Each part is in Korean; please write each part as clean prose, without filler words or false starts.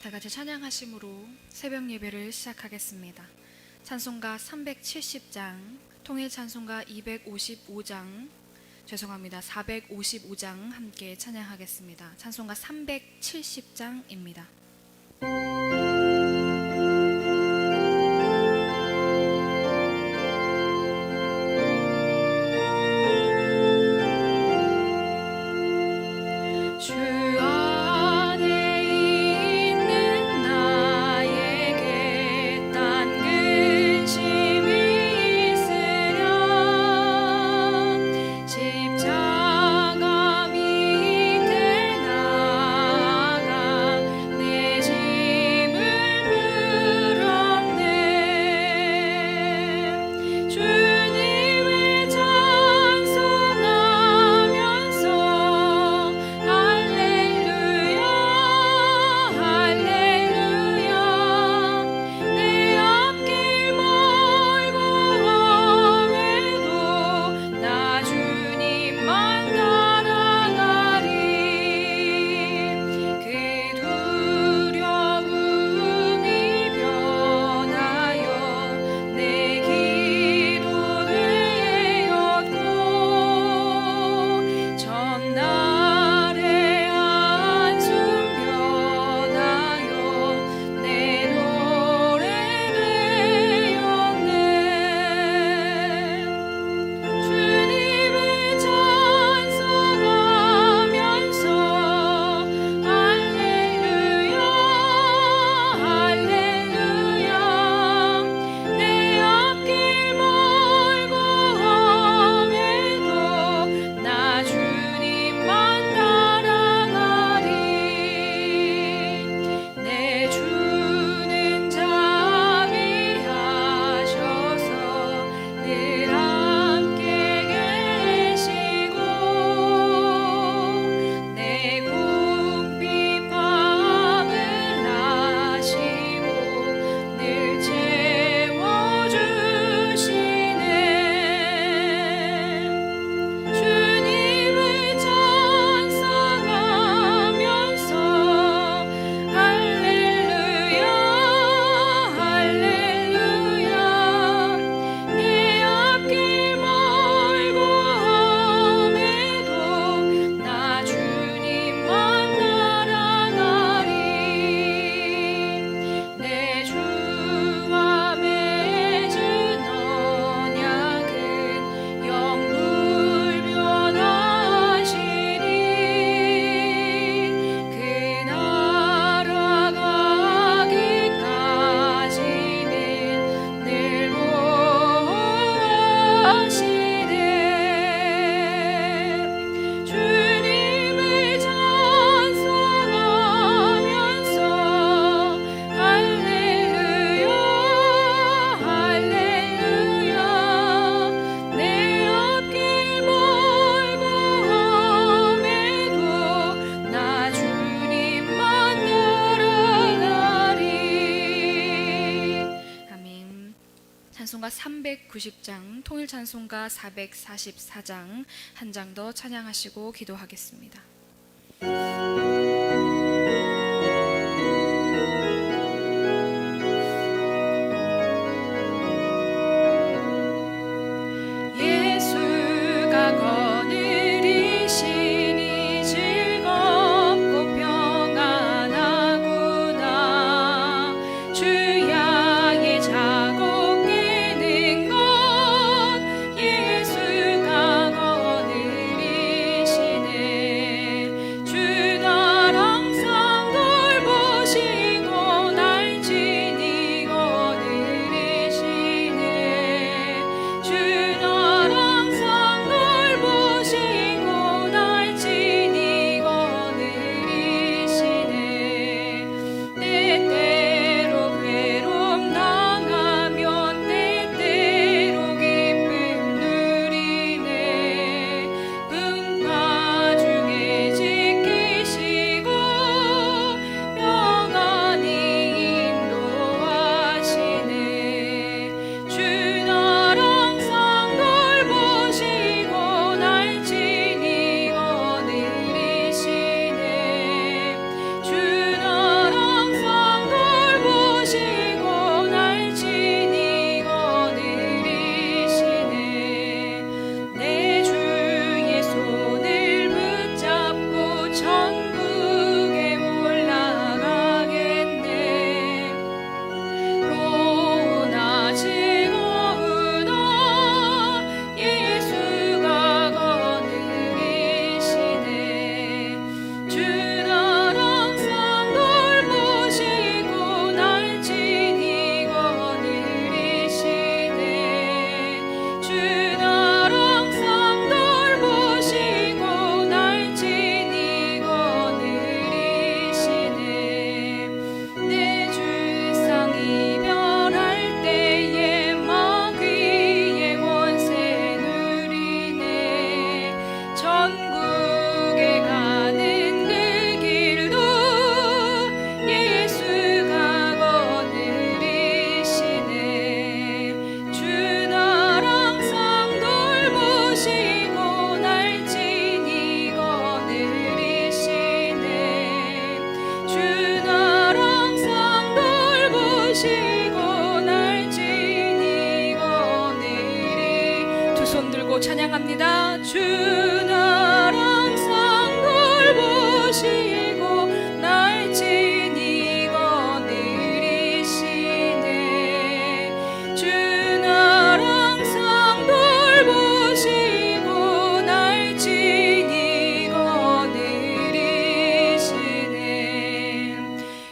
다 같이 찬양하심으로 새벽 예배를 시작하겠습니다. 찬송가 370장, 통일 찬송가 255장, 455장 함께 찬양하겠습니다. 찬송가 370장입니다. 찬송가 390장, 통일 찬송가 444장 한 장 더 찬양하시고 기도하겠습니다. 주가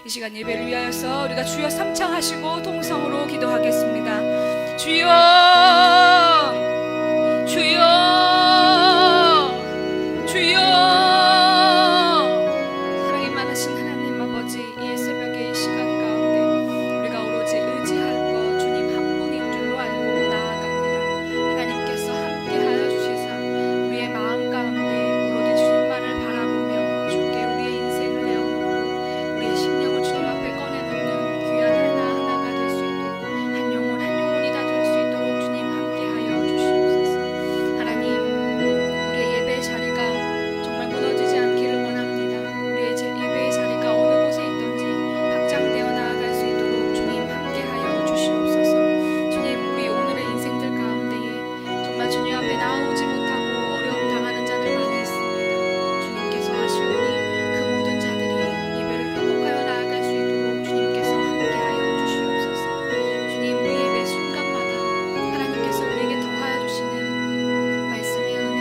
이 시간 예배를 위하여서 우리가 주여 삼창하시고 통성으로 기도하겠습니다. 주여, 주여, 주여. 사랑이 많으신 하나님 아버지, 이 새벽의 이 시간 가운데 우리가 오로지 의지할 것 주님 한 분인 줄로 알고 나아갑니다. 하나님께서 함께하여 주시사 우리의 마음 가운데 오로지 주님만을 바라보며 주께 우리의 인생을 내어놓고 우리의 심령을 주님 앞에 꺼내놓는 귀한 하나하나가 될 수 있도록 한 영혼 한 영혼이 다 될 수 있도록 주님 함께하여 주시옵소서. 하나님, 우리의 예배의 자리가 정말 무너지지 않기를 원합니다. 우리의 예배의 자리가 어느 곳에 있든지 확장되어 나아갈 수 있도록 주님 함께하여 주시옵소서. 주님, 우리 오늘의 인생들 가운데에 정말 주님 앞에 나오지 못하고 어려움 당하는 자들 많이 있습니다. 주님께서 하시오니 그 모든 자들이 예배를 회복하여 나아갈 수 있도록 주님께서 함께하여 주시옵소서. 주님, 우리 예배 순간마다 하나님께서 우리에게 더하여 주시는 말씀의 은혜,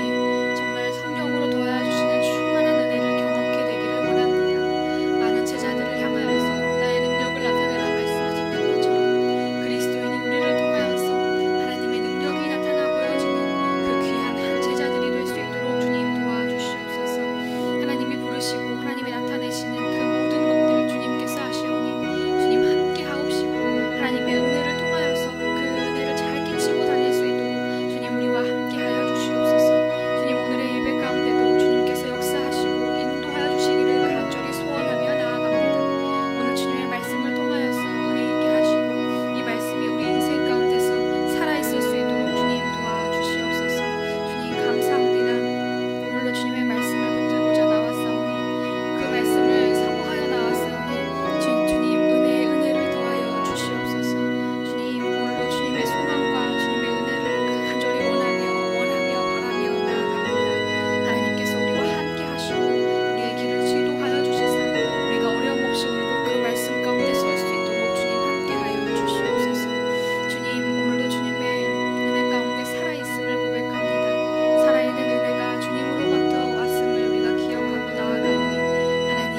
정말 성령으로 더하여 주시는 충만한 은혜를 경험하게 되기를 원합니다. 많은 제자들을 향하여서 나의 능력을 나타내라 말씀하셨던 것처럼 그리스도인이 우리를 통하여서 하나님의 능력이 나타나 보여지는 그 귀한 한 제자들이 될 수 있도록 주님 도와주시옵소서. 하나님이 부르시고 하나님이 나타내시는 그 모든 것들 주님께서 하시오니 주님 함께 하옵시고 하나님의 은혜를 통하여서 그 은혜를 잘 끼치고 다닐 수 있도록 주님 우리와 함께 하여 주시옵소서. 주님, 오늘의 예배 가운데도 주님께서 역사하시고 인도하여 주시기를 간절히 소원하며 나아갑니다. 오늘 주님의 말씀을 통하여서 은혜 있게 하시고 이 말씀이 우리 인생 가운데서 살아있을 수 있도록 주님 도와주시옵소서. 주님 감사합니다. 오늘도 주님의 말씀을 붙들고자 나왔사오니 그 말씀을 사모하여 나왔사오니 주님 은혜를 더하여 주시옵소서. 주님, 오늘도 주님의 소망과 주님의 은혜를 간절히 원하며 바라며 나아갑니다. 하나님께서 우리와 함께 하시고 우리의 길을 지도하여 주시사 우리가 어려움 없이 오늘도 그 말씀 가운데 설 수 있도록 주님 함께하여 주시옵소서. 주님, 오늘도 주님의 은혜 가운데 살아있음을 고백합니다. 살아있는 은혜가 주님으로부터 왔음을 우리가 기억하고 나아가오니 하나님,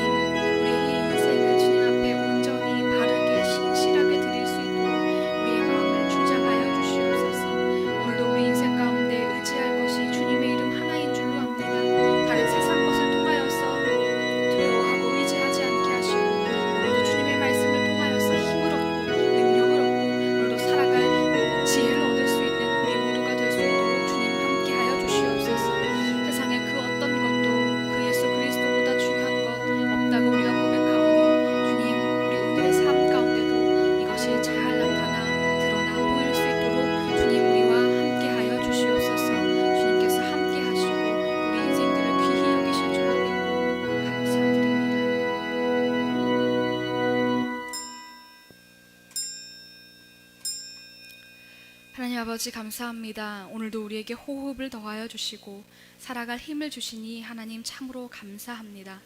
우리의 이 인생을 주님 앞에 온전히 바르게 신실하게 드릴 수 있도록 우리의 마음을 주장하여 주시옵소서. 오늘도 우리 인생 가운데 의지할 것이 주님의 이름 하나인 줄로 압니다. 다른 세상 것을 통하여서 두려워하고 의지하지 않게 하시고 오늘도 주님의 말씀을 통하여서 힘을 얻고 능력을 얻고 오늘도 살아갈 지혜를 얻을 수 있는 우리 모두가 될 수 있도록 주님 함께하여 주시옵소서. 세상에 그 어떤 것도 그 예수 그리스도보다 중요한 것 없다고 우리가 고백하오니 주님, 우리 오늘의 삶 가운데도 이것이 잘 나타나 드러나 보일 수 있도록 주님 우리와 함께하여 주시옵소서. 주님께서 함께하시고 우리 인생들을 귀히 여기실 줄로 믿고 감사드립니다. 하나님 아버지, 감사합니다. 오늘도 우리에게 호흡을 더하여 주시고 살아갈 힘을 주시니 하나님 참으로 감사합니다.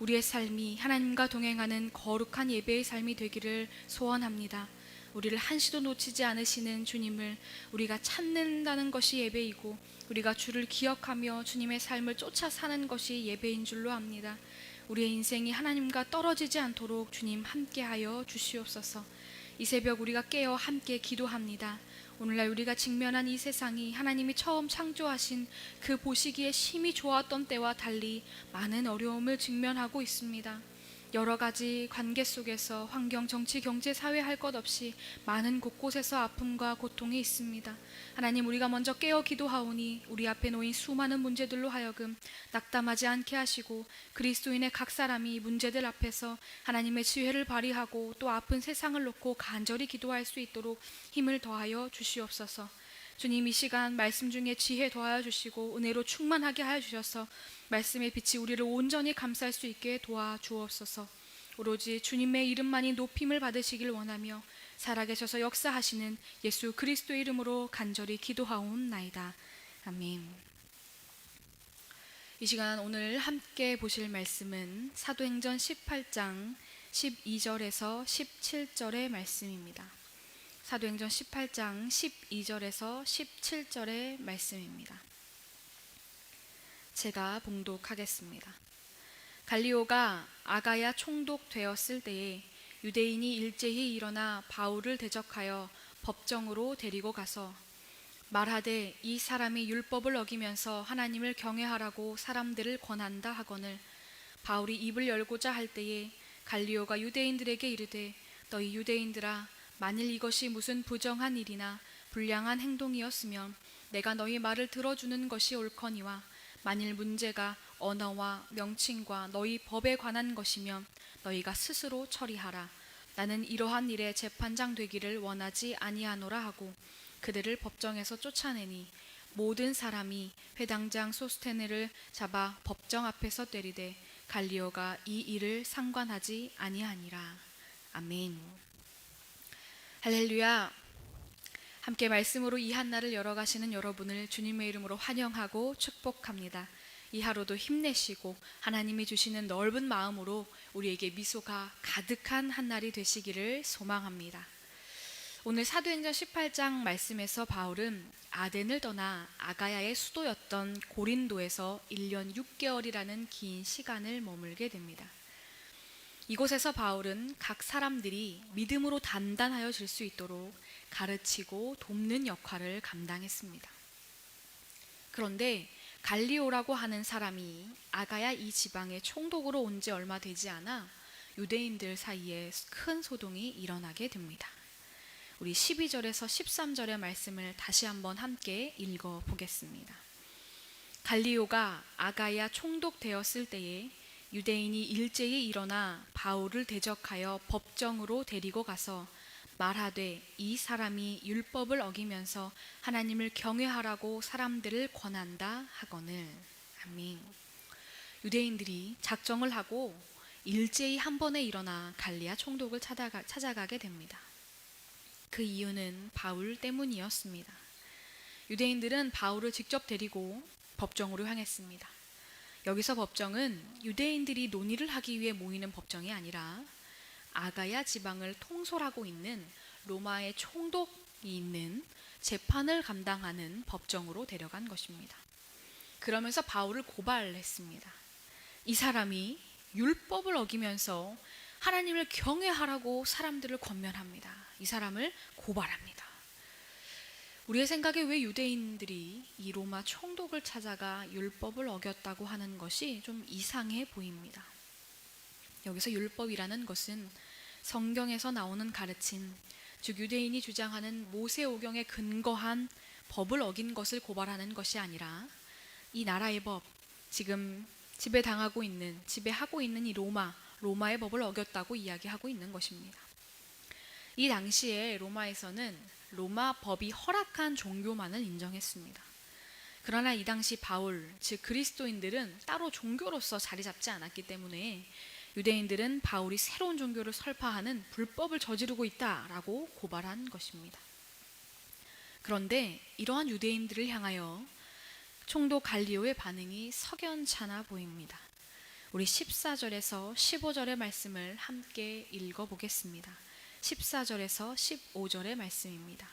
우리의 삶이 하나님과 동행하는 거룩한 예배의 삶이 되기를 소원합니다. 우리를 한시도 놓치지 않으시는 주님을 우리가 찾는다는 것이 예배이고 우리가 주를 기억하며 주님의 삶을 쫓아 사는 것이 예배인 줄로 압니다. 우리의 인생이 하나님과 떨어지지 않도록 주님 함께하여 주시옵소서. 이 새벽 우리가 깨어 함께 기도합니다. 오늘날 우리가 직면한 이 세상이 하나님이 처음 창조하신 그 보시기에 심히 좋았던 때와 달리 많은 어려움을 직면하고 있습니다. 여러 가지 관계 속에서 환경, 정치, 경제, 사회 할 것 없이 많은 곳곳에서 아픔과 고통이 있습니다. 하나님, 우리가 먼저 깨어 기도하오니 우리 앞에 놓인 수많은 문제들로 하여금 낙담하지 않게 하시고 그리스도인의 각 사람이 문제들 앞에서 하나님의 지혜를 발휘하고 또 아픈 세상을 놓고 간절히 기도할 수 있도록 힘을 더하여 주시옵소서. 주님, 이 시간 말씀 중에 지혜 더하여 주시고 은혜로 충만하게 하여 주셔서 말씀의 빛이 우리를 온전히 감쌀 수 있게 도와주옵소서. 오로지 주님의 이름만이 높임을 받으시길 원하며 살아계셔서 역사하시는 예수 그리스도의 이름으로 간절히 기도하옵나이다. 아멘. 이 시간 오늘 함께 보실 말씀은 사도행전 18장 12절에서 17절의 말씀입니다. 사도행전 18장 12절에서 17절의 말씀입니다. 제가 봉독하겠습니다. 갈리오가 아가야 총독되었을 때에 유대인이 일제히 일어나 바울을 대적하여 법정으로 데리고 가서 말하되 이 사람이 율법을 어기면서 하나님을 경외하라고 사람들을 권한다 하거늘 바울이 입을 열고자 할 때에 갈리오가 유대인들에게 이르되 너희 유대인들아 만일 이것이 무슨 부정한 일이나 불량한 행동이었으면 내가 너희 말을 들어주는 것이 옳거니와 만일 문제가 언어와 명칭과 너희 법에 관한 것이면 너희가 스스로 처리하라. 나는 이러한 일에 재판장 되기를 원하지 아니하노라 하고 그들을 법정에서 쫓아내니 모든 사람이 회당장 소스테네를 잡아 법정 앞에서 때리되 갈리오가 이 일을 상관하지 아니하니라. 아멘. 할렐루야. 함께 말씀으로 이 한날을 열어가시는 여러분을 주님의 이름으로 환영하고 축복합니다. 이 하루도 힘내시고 하나님이 주시는 넓은 마음으로 우리에게 미소가 가득한 한날이 되시기를 소망합니다. 오늘 사도행전 18장 말씀에서 바울은 아덴을 떠나 아가야의 수도였던 고린도에서 1년 6개월이라는 긴 시간을 머물게 됩니다. 이곳에서 바울은 각 사람들이 믿음으로 단단하여질 수 있도록 가르치고 돕는 역할을 감당했습니다. 그런데 갈리오라고 하는 사람이 아가야 이 지방에 총독으로 온 지 얼마 되지 않아 유대인들 사이에 큰 소동이 일어나게 됩니다. 우리 12절에서 13절의 말씀을 다시 한번 함께 읽어보겠습니다. 갈리오가 아가야 총독 되었을 때에 유대인이 일제히 일어나 바울을 대적하여 법정으로 데리고 가서 말하되 이 사람이 율법을 어기면서 하나님을 경외하라고 사람들을 권한다 하거늘. 아멘. 유대인들이 작정을 하고 일제히 한 번에 일어나 갈리아 총독을 찾아가게 됩니다. 그 이유는 바울 때문이었습니다. 유대인들은 바울을 직접 데리고 법정으로 향했습니다. 여기서 법정은 유대인들이 논의를 하기 위해 모이는 법정이 아니라 아가야 지방을 통솔하고 있는 로마의 총독이 있는 재판을 감당하는 법정으로 데려간 것입니다. 그러면서 바울을 고발했습니다. 이 사람이 율법을 어기면서 하나님을 경외하라고 사람들을 권면합니다. 이 사람을 고발합니다. 우리의 생각에 왜 유대인들이 이 로마 총독을 찾아가 율법을 어겼다고 하는 것이 좀 이상해 보입니다. 여기서 율법이라는 것은 성경에서 나오는 가르침, 즉 유대인이 주장하는 모세오경에 근거한 법을 어긴 것을 고발하는 것이 아니라 이 나라의 법, 지금 지배하고 있는 이 로마의 법을 어겼다고 이야기하고 있는 것입니다. 이 당시에 로마에서는 로마 법이 허락한 종교만을 인정했습니다. 그러나 이 당시 바울, 즉 그리스도인들은 따로 종교로서 자리 잡지 않았기 때문에 유대인들은 바울이 새로운 종교를 설파하는 불법을 저지르고 있다라고 고발한 것입니다. 그런데 이러한 유대인들을 향하여 총독 갈리오의 반응이 석연찮아 보입니다. 우리 14절에서 15절의 말씀을 함께 읽어보겠습니다. 14절에서 15절의 말씀입니다.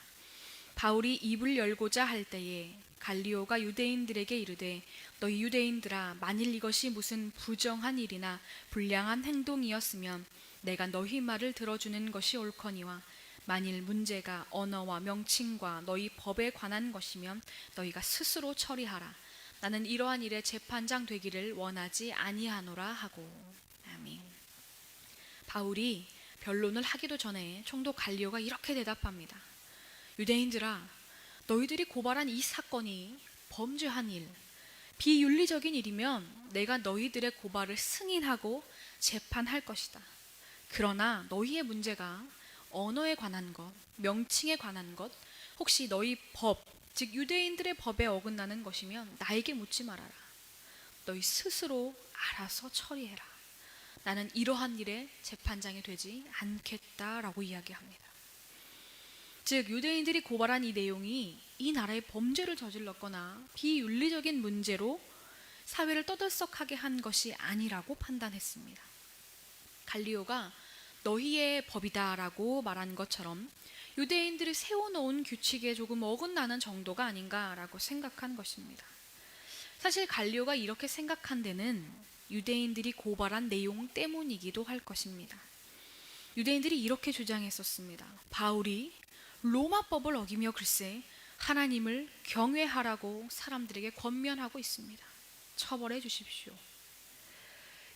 바울이 입을 열고자 할 때에 갈리오가 유대인들에게 이르되 너희 유대인들아 만일 이것이 무슨 부정한 일이나 불량한 행동이었으면 내가 너희 말을 들어주는 것이 옳거니와 만일 문제가 언어와 명칭과 너희 법에 관한 것이면 너희가 스스로 처리하라. 나는 이러한 일에 재판장 되기를 원하지 아니하노라 하고. 아멘. 바울이 변론을 하기도 전에 총독 갈리오가 이렇게 대답합니다. 유대인들아, 너희들이 고발한 이 사건이 범죄한 일, 비윤리적인 일이면 내가 너희들의 고발을 승인하고 재판할 것이다. 그러나 너희의 문제가 언어에 관한 것, 명칭에 관한 것, 혹시 너희 법, 즉 유대인들의 법에 어긋나는 것이면 나에게 묻지 말아라. 너희 스스로 알아서 처리해라. 나는 이러한 일에 재판장이 되지 않겠다라고 이야기합니다. 즉 유대인들이 고발한 이 내용이 이 나라의 범죄를 저질렀거나 비윤리적인 문제로 사회를 떠들썩하게 한 것이 아니라고 판단했습니다. 갈리오가 너희의 법이다라고 말한 것처럼 유대인들이 세워놓은 규칙에 조금 어긋나는 정도가 아닌가라고 생각한 것입니다. 사실 갈리오가 이렇게 생각한 데는 유대인들이 고발한 내용 때문이기도 할 것입니다. 유대인들이 이렇게 주장했었습니다. 바울이 로마법을 어기며 글쎄 하나님을 경외하라고 사람들에게 권면하고 있습니다. 처벌해 주십시오.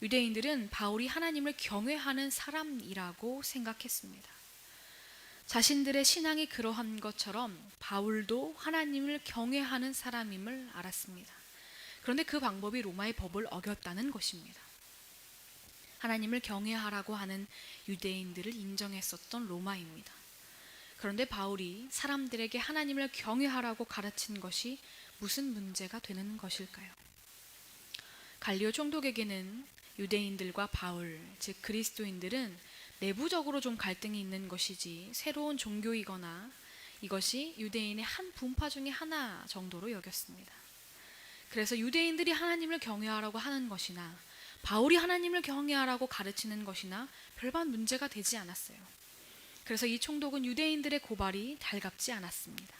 유대인들은 바울이 하나님을 경외하는 사람이라고 생각했습니다. 자신들의 신앙이 그러한 것처럼 바울도 하나님을 경외하는 사람임을 알았습니다. 그런데 그 방법이 로마의 법을 어겼다는 것입니다. 하나님을 경외하라고 하는 유대인들을 인정했었던 로마입니다. 그런데 바울이 사람들에게 하나님을 경외하라고 가르친 것이 무슨 문제가 되는 것일까요? 갈리오 총독에게는 유대인들과 바울, 즉 그리스도인들은 내부적으로 좀 갈등이 있는 것이지 새로운 종교이거나 이것이 유대인의 한 분파 중에 하나 정도로 여겼습니다. 그래서 유대인들이 하나님을 경외하라고 하는 것이나 바울이 하나님을 경외하라고 가르치는 것이나 별반 문제가 되지 않았어요. 그래서 이 총독은 유대인들의 고발이 달갑지 않았습니다.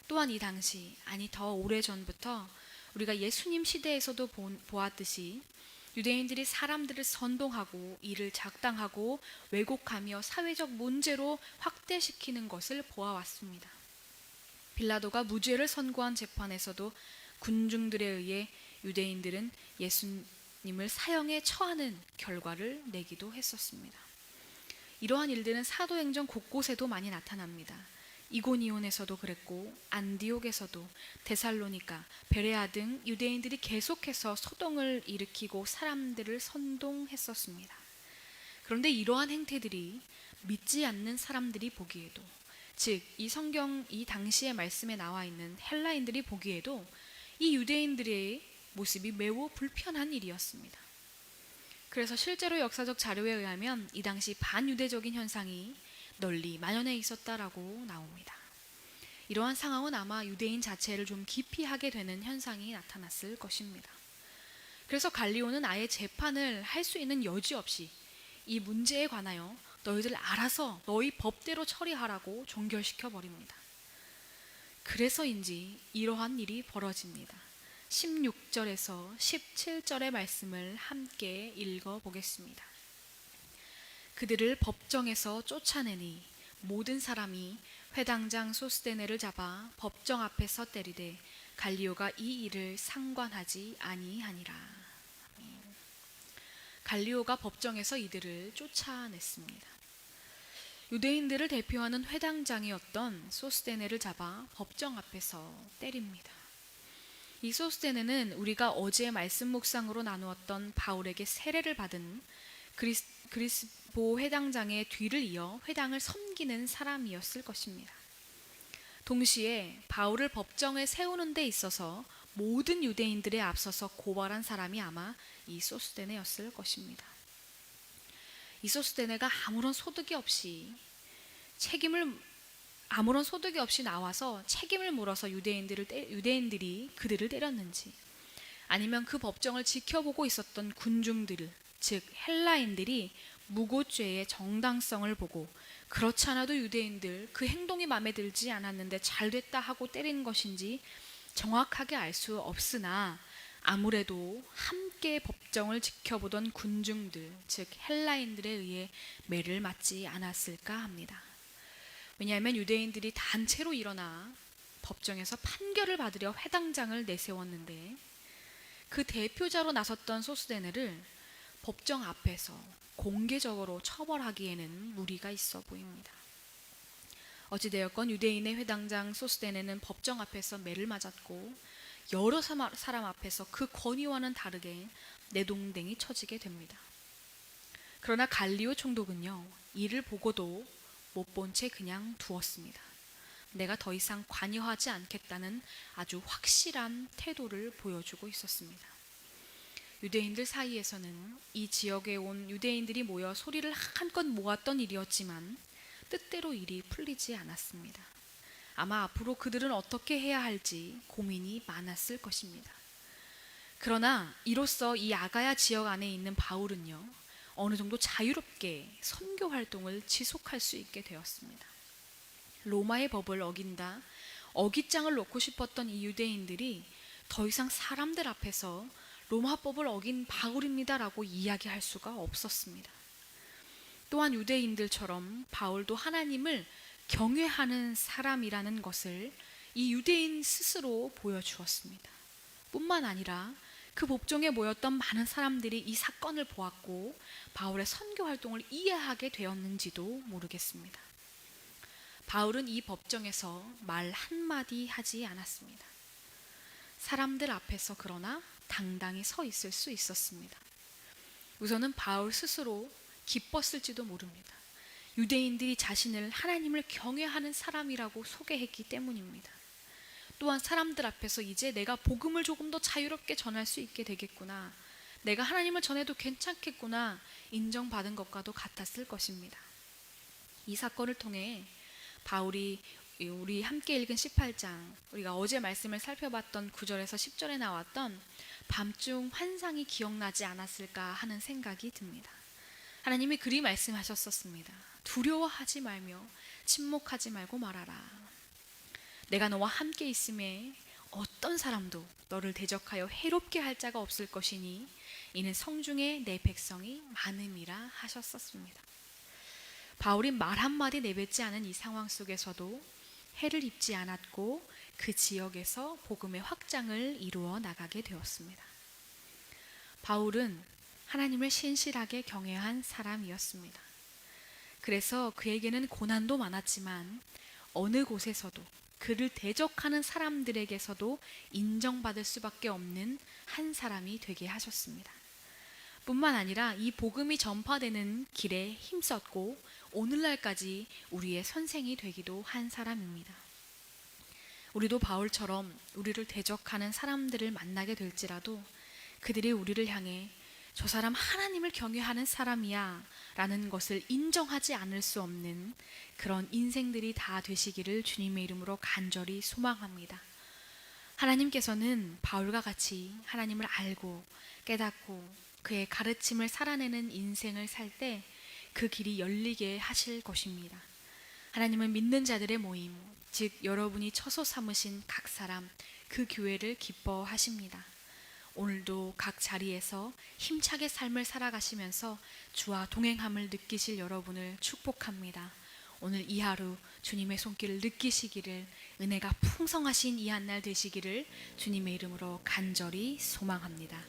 또한 이 당시, 아니 더 오래전부터 우리가 예수님 시대에서도 보았듯이 유대인들이 사람들을 선동하고 이를 작당하고 왜곡하며 사회적 문제로 확대시키는 것을 보아왔습니다. 빌라도가 무죄를 선고한 재판에서도 군중들에 의해 유대인들은 예수님을 사형에 처하는 결과를 내기도 했었습니다. 이러한 일들은 사도행전 곳곳에도 많이 나타납니다. 이고니온에서도 그랬고 안디옥에서도 데살로니가, 베레아 등 유대인들이 계속해서 소동을 일으키고 사람들을 선동했었습니다. 그런데 이러한 행태들이 믿지 않는 사람들이 보기에도, 즉 이 성경 이 당시의 말씀에 나와 있는 헬라인들이 보기에도 이 유대인들의 모습이 매우 불편한 일이었습니다. 그래서 실제로 역사적 자료에 의하면 이 당시 반유대적인 현상이 널리 만연해 있었다라고 나옵니다. 이러한 상황은 아마 유대인 자체를 좀 기피하게 되는 현상이 나타났을 것입니다. 그래서 갈리오는 아예 재판을 할 수 있는 여지 없이 이 문제에 관하여 너희들 알아서 너희 법대로 처리하라고 종결시켜 버립니다. 그래서인지 이러한 일이 벌어집니다. 16절에서 17절의 말씀을 함께 읽어보겠습니다. 그들을 법정에서 쫓아내니 모든 사람이 회당장 소스데네를 잡아 법정 앞에서 때리되 갈리오가 이 일을 상관하지 아니하니라. 갈리오가 법정에서 이들을 쫓아냈습니다. 유대인들을 대표하는 회당장이었던 소스데네를 잡아 법정 앞에서 때립니다. 이 소스데네는 우리가 어제 말씀 묵상으로 나누었던 바울에게 세례를 받은 그리스보 회당장의 뒤를 이어 회당을 섬기는 사람이었을 것입니다. 동시에 바울을 법정에 세우는 데 있어서 모든 유대인들에 앞서서 고발한 사람이 아마 이 소스데네였을 것입니다. 이 소스데네가 아무런 소득이 없이 나와서 책임을 물어서 유대인들이 그들을 때렸는지, 아니면 그 법정을 지켜보고 있었던 군중들, 즉 헬라인들이 무고죄의 정당성을 보고 그렇지 않아도 유대인들 그 행동이 마음에 들지 않았는데 잘됐다 하고 때린 것인지 정확하게 알 수 없으나 아무래도 함께 법정을 지켜보던 군중들, 즉 헬라인들에 의해 매를 맞지 않았을까 합니다. 왜냐하면 유대인들이 단체로 일어나 법정에서 판결을 받으려 회당장을 내세웠는데 그 대표자로 나섰던 소스데네를 법정 앞에서 공개적으로 처벌하기에는 무리가 있어 보입니다. 어찌되었건 유대인의 회당장 소스데네는 법정 앞에서 매를 맞았고 여러 사람 앞에서 그 권위와는 다르게 내동댕이 쳐지게 됩니다. 그러나 갈리오 총독은요, 이를 보고도 못 본 채 그냥 두었습니다. 내가 더 이상 관여하지 않겠다는 아주 확실한 태도를 보여주고 있었습니다. 유대인들 사이에서는 이 지역에 온 유대인들이 모여 소리를 한껏 모았던 일이었지만 뜻대로 일이 풀리지 않았습니다. 아마 앞으로 그들은 어떻게 해야 할지 고민이 많았을 것입니다. 그러나 이로써 이 아가야 지역 안에 있는 바울은요, 어느 정도 자유롭게 선교 활동을 지속할 수 있게 되었습니다. 로마의 법을 어긴다, 어깃장을 놓고 싶었던 이 유대인들이 더 이상 사람들 앞에서 로마법을 어긴 바울입니다라고 이야기할 수가 없었습니다. 또한 유대인들처럼 바울도 하나님을 경외하는 사람이라는 것을 이 유대인 스스로 보여주었습니다. 뿐만 아니라 그 법정에 모였던 많은 사람들이 이 사건을 보았고 바울의 선교 활동을 이해하게 되었는지도 모르겠습니다. 바울은 이 법정에서 말 한마디 하지 않았습니다. 사람들 앞에서 그러나 당당히 서 있을 수 있었습니다. 우선은 바울 스스로 기뻤을지도 모릅니다. 유대인들이 자신을 하나님을 경외하는 사람이라고 소개했기 때문입니다. 또한 사람들 앞에서 이제 내가 복음을 조금 더 자유롭게 전할 수 있게 되겠구나, 내가 하나님을 전해도 괜찮겠구나 인정받은 것과도 같았을 것입니다. 이 사건을 통해 바울이 우리 함께 읽은 18장, 우리가 어제 말씀을 살펴봤던 9절에서 10절에 나왔던 밤중 환상이 기억나지 않았을까 하는 생각이 듭니다. 하나님이 그리 말씀하셨었습니다. 두려워하지 말며 침묵하지 말고 말하라. 내가 너와 함께 있음에 어떤 사람도 너를 대적하여 해롭게 할 자가 없을 것이니 이는 성중에 내 백성이 많음이라 하셨었습니다. 바울이 말 한마디 내뱉지 않은 이 상황 속에서도 해를 입지 않았고 그 지역에서 복음의 확장을 이루어 나가게 되었습니다. 바울은 하나님을 신실하게 경외한 사람이었습니다. 그래서 그에게는 고난도 많았지만 어느 곳에서도 그를 대적하는 사람들에게서도 인정받을 수밖에 없는 한 사람이 되게 하셨습니다. 뿐만 아니라 이 복음이 전파되는 길에 힘썼고 오늘날까지 우리의 선생이 되기도 한 사람입니다. 우리도 바울처럼 우리를 대적하는 사람들을 만나게 될지라도 그들이 우리를 향해 저 사람 하나님을 경외하는 사람이야 라는 것을 인정하지 않을 수 없는 그런 인생들이 다 되시기를 주님의 이름으로 간절히 소망합니다. 하나님께서는 바울과 같이 하나님을 알고 깨닫고 그의 가르침을 살아내는 인생을 살 때 그 길이 열리게 하실 것입니다. 하나님은 믿는 자들의 모임, 즉 여러분이 처소 삼으신 각 사람, 그 교회를 기뻐하십니다. 오늘도 각 자리에서 힘차게 삶을 살아가시면서 주와 동행함을 느끼실 여러분을 축복합니다. 오늘 이 하루 주님의 손길을 느끼시기를, 은혜가 풍성하신 이 한날 되시기를 주님의 이름으로 간절히 소망합니다.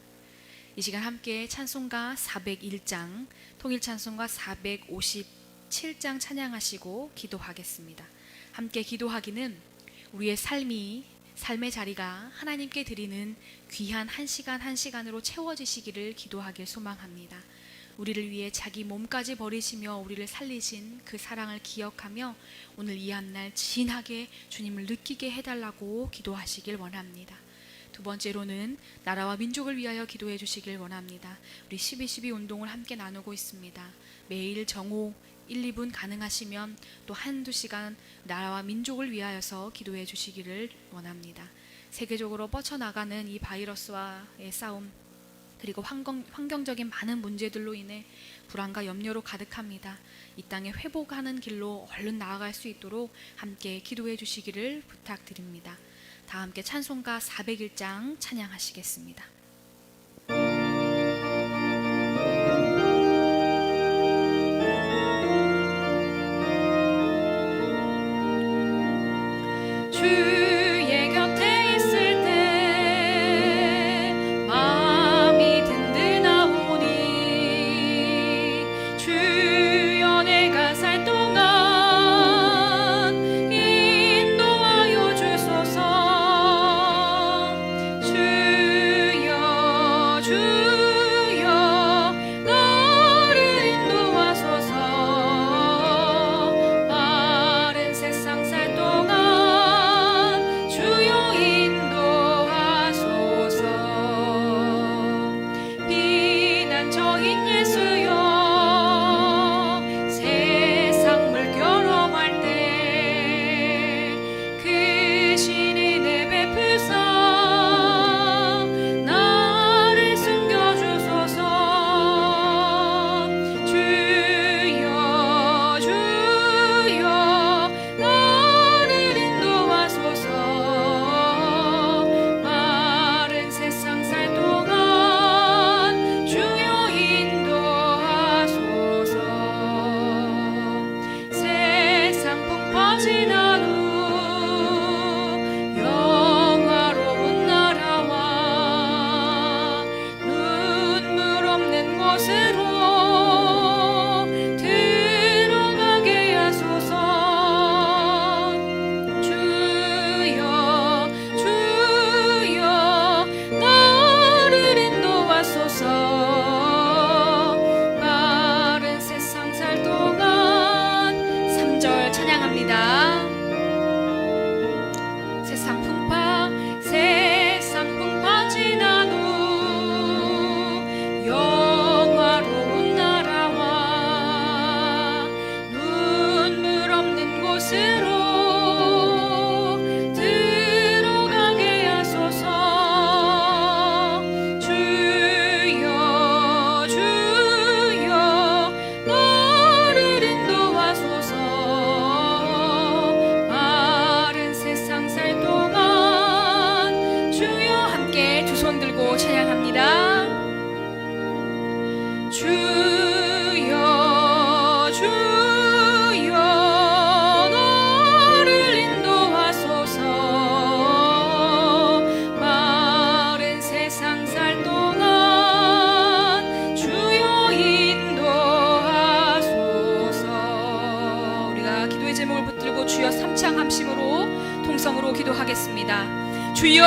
이 시간 함께 찬송가 401장, 통일찬송가 457장 찬양하시고 기도하겠습니다. 함께 기도하기는 우리의 삶의 자리가 하나님께 드리는 귀한 한 시간 한 시간으로 채워지시기를 기도하길 소망합니다. 우리를 위해 자기 몸까지 버리시며 우리를 살리신 그 사랑을 기억하며 오늘 이 한날 진하게 주님을 느끼게 해달라고 기도하시길 원합니다. 두 번째로는 나라와 민족을 위하여 기도해 주시길 원합니다. 우리 12.12 운동을 함께 나누고 있습니다. 매일 정오 1, 2분 가능하시면 또 한두 시간 나라와 민족을 위하여서 기도해 주시기를 원합니다. 세계적으로 뻗쳐나가는 이 바이러스와의 싸움, 그리고 환경적인 많은 문제들로 인해 불안과 염려로 가득합니다. 이 땅에 회복하는 길로 얼른 나아갈 수 있도록 함께 기도해 주시기를 부탁드립니다. 다 함께 찬송가 401장 찬양하시겠습니다. 주의 곁에 있을 때 마음이 든든하오니 주여 내가 살 동안 인도하여 주소서. 주여 나를 인도하소서. 마른 세상 살 동안 주여 인도하소서. 비난처인 예수여 세상 물결험할 때 그 신이 내 베푸사 나를 숨겨주소서. 주여 주여 나를 인도하소서. 마른 세상 살 동안 곳으로 들어가게 하소서. 주여 주여 나를 인도하소서. 빠른 세상 살 동안 3절 찬양합니다. 세상 풍파 지난 후 영화로운 나라와 눈물 없는 곳으로 들어가게 하소서. 주여 주여 나를 인도하소서. 빠른 세상 살 동안 주여 함께 두 손 들고 찬양합니다. 주여 주여 나를 인도하소서. 빠른 세상 살 동안 주여 인도하소서. 우리가 기도의 제목을 붙들고 주여 삼창함심으로 통성으로 기도하겠습니다. 주여